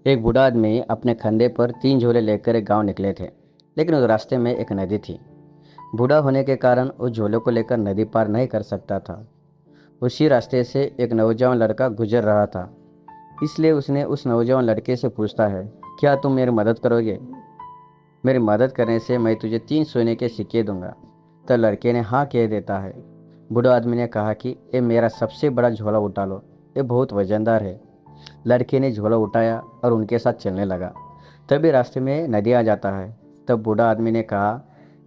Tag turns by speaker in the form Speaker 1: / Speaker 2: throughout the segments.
Speaker 1: एक बूढ़ा आदमी अपने कंधे पर 3 झोले लेकर एक गांव निकले थे। लेकिन उस रास्ते में एक नदी थी। बूढ़ा होने के कारण उस झोले को लेकर नदी पार नहीं कर सकता था। उसी रास्ते से एक नौजवान लड़का गुजर रहा था। इसलिए उसने उस नौजवान लड़के से पूछता है, क्या तुम मेरी मदद करोगे? मेरी मदद करने से मैं तुझे 3 सोने के सिक्के दूंगा। तो लड़के ने हाँ कह देता है। बूढ़ा आदमी ने कहा कि ये मेरा सबसे बड़ा झोला उठा लो, ये बहुत वजनदार है। लड़के ने झोला उठाया और उनके साथ चलने लगा। तभी रास्ते में नदी आ जाता है। तब बूढ़ा आदमी ने कहा,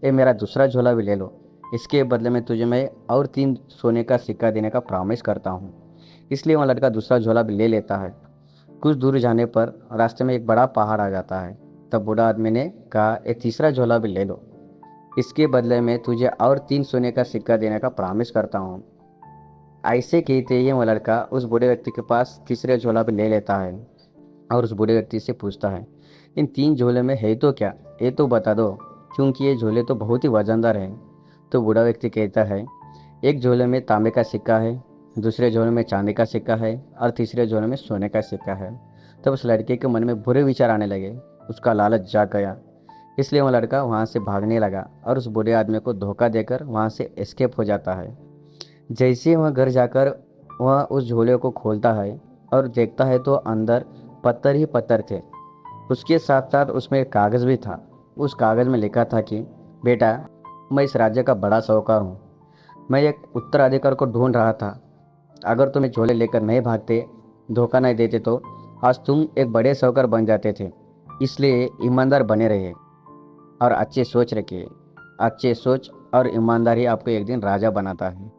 Speaker 1: ये मेरा दूसरा झोला भी ले लो। इसके बदले में तुझे मैं और 3 सोने का सिक्का देने का प्रॉमिस करता हूँ। इसलिए वह लड़का दूसरा झोला भी ले लेता है। कुछ दूर जाने पर रास्ते में एक बड़ा पहाड़ आ जाता है। तब बूढ़ा आदमी ने कहा, एक तीसरा झोला भी ले लो। इसके बदले में तुझे और 3 सोने का सिक्का देने का प्रॉमिस करता हूँ। ऐसे कहते ही वह लड़का उस बूढ़े व्यक्ति के पास तीसरे झोला भी ले लेता है और उस बूढ़े व्यक्ति से पूछता है, इन 3 झोले में है तो क्या, ये तो बता दो, क्योंकि ये झोले तो बहुत ही वजनदार हैं। तो बूढ़ा व्यक्ति कहता है, एक झोले में तांबे का सिक्का है, दूसरे झोले में चांदी का सिक्का है और तीसरे झोले में सोने का सिक्का है। तब उस लड़के के मन में बुरे विचार आने लगे। उसका लालच जाग गया। इसलिए वह लड़का वहाँ से भागने लगा और उस बूढ़े आदमी को धोखा देकर वहाँ से एस्केप हो जाता है। जैसे ही वह घर जाकर वह उस झोले को खोलता है और देखता है तो अंदर पत्थर ही पत्थर थे। उसके साथ साथ उसमें एक कागज़ भी था। उस कागज़ में लिखा था कि बेटा, मैं इस राज्य का बड़ा साहूकार हूँ। मैं एक उत्तराधिकार को ढूंढ रहा था। अगर तुम ये झोले लेकर नहीं भागते, धोखा नहीं देते, तो आज तुम एक बड़े साहूकार बन जाते थे। इसलिए ईमानदार बने रहिए और अच्छे सोच रखिए। अच्छे सोच और ईमानदारी आपको एक दिन राजा बनाता है।